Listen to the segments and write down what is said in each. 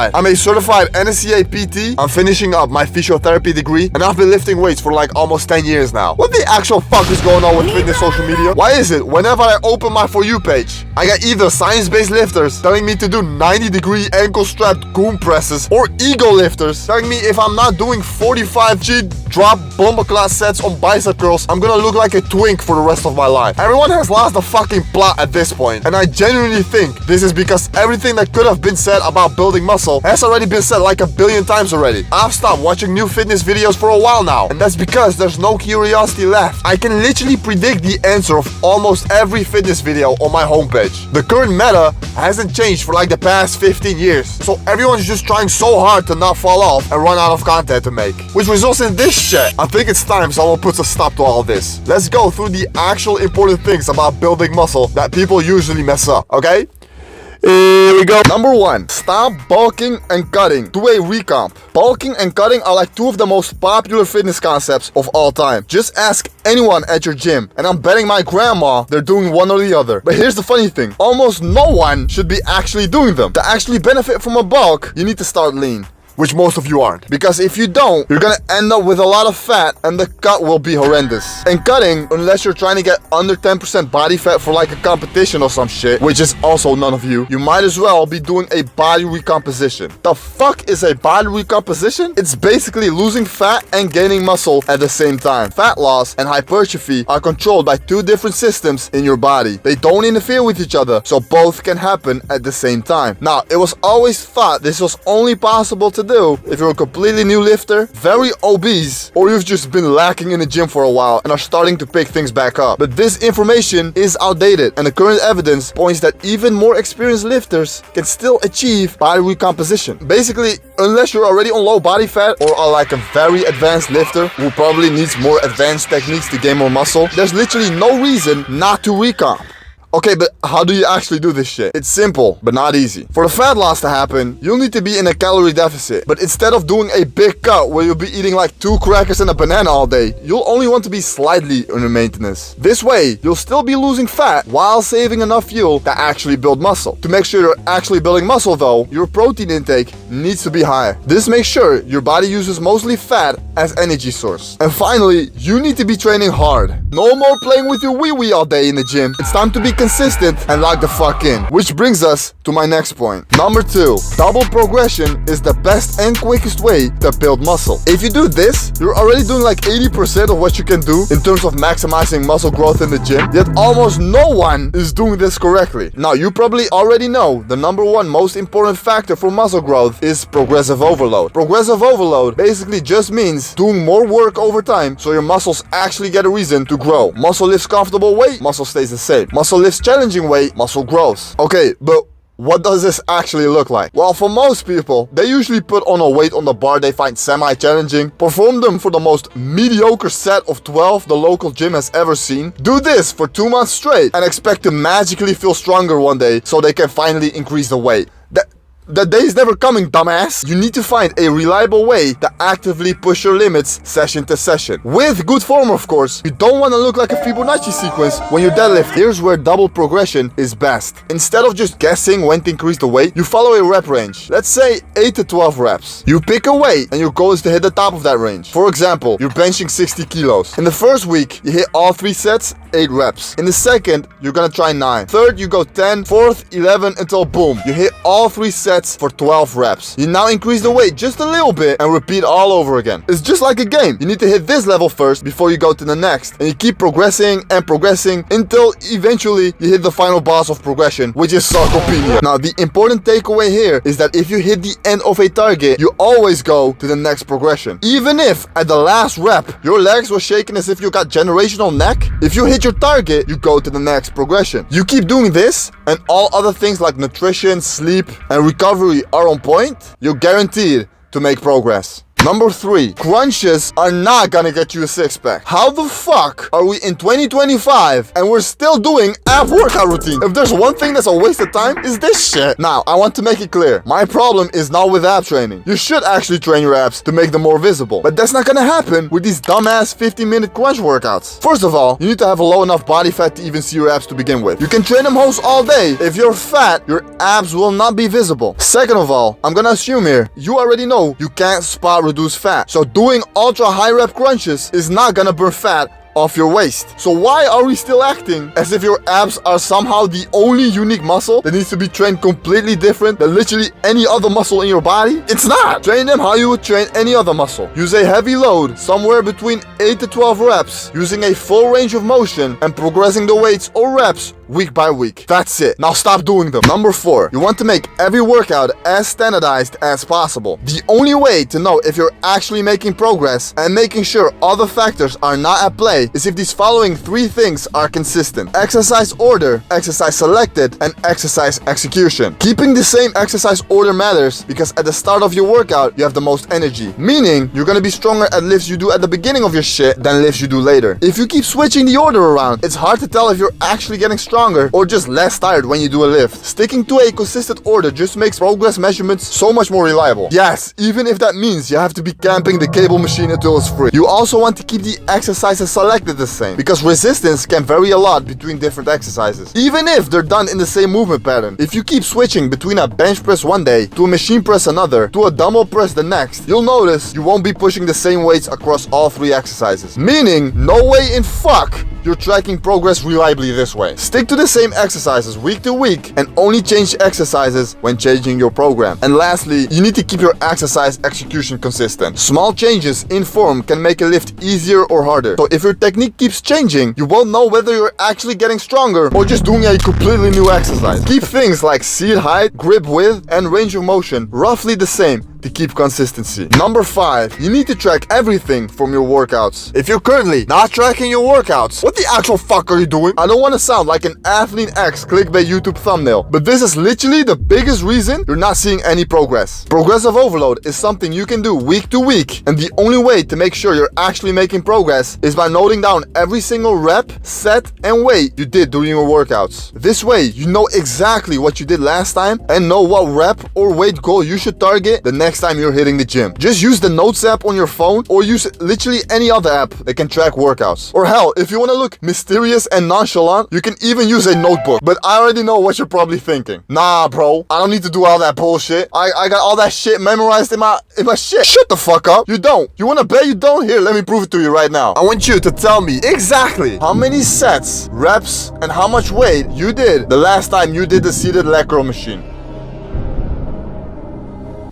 certified. I'm a certified NSCA PT. I'm finishing up my physiotherapy degree, and I've been lifting weights for like almost 10 years now. What the actual fuck is going on with fitness social media? Why is it whenever I open my For You page, I get either science-based lifters telling me to do 90-degree ankle-strapped goon presses, or ego lifters telling me if I'm not doing 45G drop bomber class sets on bicep curls, I'm gonna look like a twink for the rest of my life. Everyone has lost the fucking plot at this point, and I genuinely think this is because everything that could have been said about building muscle has already been said like a billion times already. I've stopped watching new fitness videos for a while now, and that's because there's no curiosity left. I can literally predict the answer of almost every fitness video on my homepage. The current meta hasn't changed for like the past 15 years, so everyone's just trying so hard to not fall off and run out of content to make, which results in this shit. I think it's time someone puts a stop to all of this. Let's go through the actual important things about building muscle that people usually mess up, okay? Here we go. Number 1, stop bulking and cutting. Do a recomp. Bulking and cutting are like two of the most popular fitness concepts of all time. Just ask anyone at your gym, and I'm betting my grandma they're doing one or the other. But here's the funny thing, almost no one should be actually doing them. To actually benefit from a bulk, you need to start lean, which most of you aren't. Because if you don't, you're gonna end up with a lot of fat and the cut will be horrendous. And cutting, unless you're trying to get under 10% body fat for like a competition or some shit, which is also none of you, you might as well be doing a body recomposition. The fuck is a body recomposition? It's basically losing fat and gaining muscle at the same time. Fat loss and hypertrophy are controlled by two different systems in your body. They don't interfere with each other, so both can happen at the same time. Now, it was always thought this was only possible to do if you're a completely new lifter, very obese, or you've just been lacking in the gym for a while and are starting to pick things back up. But this information is outdated, and the current evidence points that even more experienced lifters can still achieve body recomposition. Basically, unless you're already on low body fat or are like a very advanced lifter who probably needs more advanced techniques to gain more muscle, there's literally no reason not to recomp. Okay, but how do you actually do this shit? It's simple, but not easy. For the fat loss to happen, you'll need to be in a calorie deficit. But instead of doing a big cut where you'll be eating like 2 crackers and a banana all day, you'll only want to be slightly under maintenance. This way, you'll still be losing fat while saving enough fuel to actually build muscle. To make sure you're actually building muscle though, your protein intake needs to be high. This makes sure your body uses mostly fat as energy source. And finally, you need to be training hard. No more playing with your wee-wee all day in the gym. It's time to be consistent and lock the fuck in. Which brings us to my next point. Number 2, double progression is the best and quickest way to build muscle. If you do this, you're already doing like 80% of what you can do in terms of maximizing muscle growth in the gym, yet almost no one is doing this correctly. Now, you probably already know the number 1 most important factor for muscle growth is progressive overload. Progressive overload basically just means doing more work over time so your muscles actually get a reason to grow. Muscle lifts comfortable weight, muscle stays the same. Muscle lifts challenging weight, muscle grows. Okay, but what does this actually look like? Well, for most people, they usually put on a weight on the bar they find semi-challenging, perform them for the most mediocre set of 12 the local gym has ever seen, do this for 2 months straight, and expect to magically feel stronger one day so they can finally increase the weight. That day is never coming, dumbass. You need to find a reliable way to actively push your limits session to session. With good form, of course. You don't want to look like a Fibonacci sequence when you deadlift. Here's where double progression is best. Instead of just guessing when to increase the weight, you follow a rep range. Let's say 8 to 12 reps. You pick a weight and your goal is to hit the top of that range. For example, you're benching 60 kilos. In the first week, you hit all 3 sets, 8 reps. In the second, you're gonna try 9. Third, you go 10. Fourth, 11 until boom, you hit all 3 sets for 12 reps. You now increase the weight just a little bit and repeat all over again. It's just like a game. You need to hit this level first before you go to the next. And you keep progressing and progressing until eventually you hit the final boss of progression, which is sarcopenia. Now, the important takeaway here is that if you hit the end of a target, you always go to the next progression. Even if at the last rep, your legs were shaking as if you got generational neck, if you hit your target, you go to the next progression. You keep doing this and all other things like nutrition, sleep, and recovery are on point, you're guaranteed to make progress. Number 3, crunches are not gonna get you a six-pack. How the fuck are we in 2025 and we're still doing ab workout routine? If there's one thing that's a waste of time, is this shit. Now, I want to make it clear. My problem is not with ab training. You should actually train your abs to make them more visible. But that's not gonna happen with these dumbass 15-minute crunch workouts. First of all, you need to have a low enough body fat to even see your abs to begin with. You can train them hoes all day. If you're fat, your abs will not be visible. Second of all, I'm gonna assume here, you already know you can't spot reduce fat. So doing ultra high rep crunches is not gonna burn fat off your waist. So why are we still acting as if your abs are somehow the only unique muscle that needs to be trained completely different than literally any other muscle in your body? It's not. Train them how you would train any other muscle. Use a heavy load, somewhere between 8 to 12 reps, using a full range of motion and progressing the weights or reps week by week. That's it. Now stop doing them. Number 4, you want to make every workout as standardized as possible. The only way to know if you're actually making progress and making sure other factors are not at play is if these following 3 things are consistent: exercise order, exercise selected, and exercise execution. Keeping the same exercise order matters because at the start of your workout, you have the most energy, meaning you're gonna be stronger at lifts you do at the beginning of your shit than lifts you do later. If you keep switching the order around, it's hard to tell if you're actually getting stronger or just less tired when you do a lift. Sticking to a consistent order just makes progress measurements so much more reliable. Yes, even if that means you have to be camping the cable machine until it's free. You also want to keep the exercises selected the same because resistance can vary a lot between different exercises, even if they're done in the same movement pattern. If you keep switching between a bench press one day to a machine press another to a dumbbell press the next, you'll notice you won't be pushing the same weights across all 3 exercises, meaning no way in fuck you're tracking progress reliably this way. Stick to the same exercises week to week and only change exercises when changing your program. And lastly, you need to keep your exercise execution consistent. Small changes in form can make a lift easier or harder. So if your technique keeps changing, you won't know whether you're actually getting stronger or just doing a completely new exercise. Keep things like seat height, grip width, and range of motion roughly the same to keep consistency. Number 5, you need to track everything from your workouts. If you're currently not tracking your workouts, what the actual fuck are you doing? I don't want to sound like an Athlete X clickbait YouTube thumbnail, but this is literally the biggest reason you're not seeing any progress. Progressive overload is something you can do week to week, and the only way to make sure you're actually making progress is by noting down every single rep, set, and weight you did during your workouts. This way, you know exactly what you did last time and know what rep or weight goal you should target the next time you're hitting the gym. Just use the Notes app on your phone or use literally any other app that can track workouts. Or hell, if you want to look mysterious and nonchalant, you can even use a notebook. But I already know what you're probably thinking. Nah, bro, I don't need to do all that bullshit. I got all that shit memorized in my shit. Shut the fuck up. You don't. You want to bet you don't? Here, let me prove it to you right now. I want you to tell me exactly how many sets, reps, and how much weight you did the last time you did the seated leg curl machine.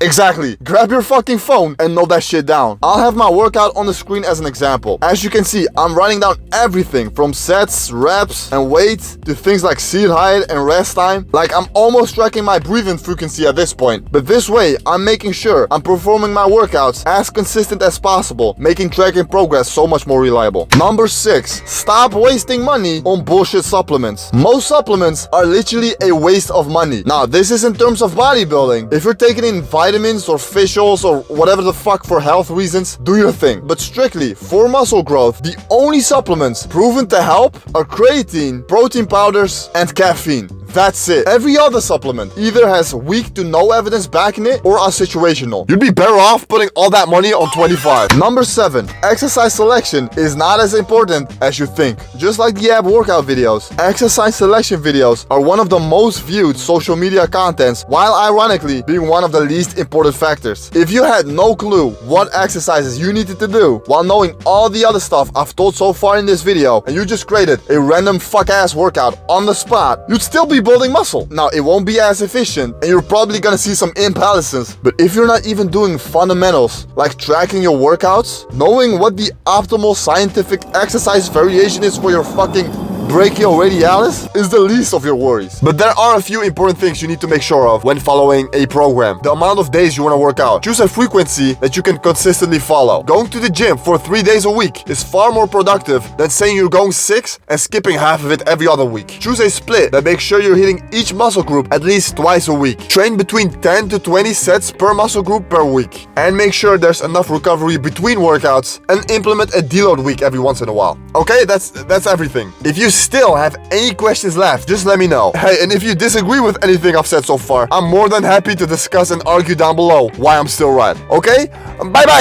Exactly. Grab your fucking phone and note that shit down. I'll have my workout on the screen as an example. As you can see, I'm writing down everything from sets, reps, and weight to things like seat height and rest time. Like I'm almost tracking my breathing frequency at this point. But this way, I'm making sure I'm performing my workouts as consistent as possible, making tracking progress so much more reliable. Number 6, stop wasting money on bullshit supplements. Most supplements are literally a waste of money. Now, this is in terms of bodybuilding. If you're taking in vitamins or fish oils or whatever the fuck for health reasons, do your thing. But strictly for muscle growth, the only supplements proven to help are creatine, protein powders, and caffeine. That's it. Every other supplement either has weak to no evidence backing it or are situational. You'd be better off putting all that money on 25. Number 7, exercise selection is not as important as you think. Just like the ab workout videos, exercise selection videos are one of the most viewed social media contents, while ironically being one of the least important factors. If you had no clue what exercises you needed to do while knowing all the other stuff I've told so far in this video, and you just created a random fuck ass workout on the spot, you'd still be building muscle. Now, it won't be as efficient and you're probably gonna see some imbalances, but if you're not even doing fundamentals like tracking your workouts, knowing what the optimal scientific exercise variation is for your fucking brachioradialis is the least of your worries. But there are a few important things you need to make sure of when following a program. The amount of days you want to work out. Choose a frequency that you can consistently follow. Going to the gym for 3 days a week is far more productive than saying you're going 6 and skipping half of it every other week. Choose a split that makes sure you're hitting each muscle group at least twice a week. Train between 10 to 20 sets per muscle group per week. And make sure there's enough recovery between workouts and implement a deload week every once in a while. Okay, that's everything. If you still have any questions left, just let me know. Hey, and if you disagree with anything I've said so far, I'm more than happy to discuss and argue down below why I'm still right. Okay? Bye bye!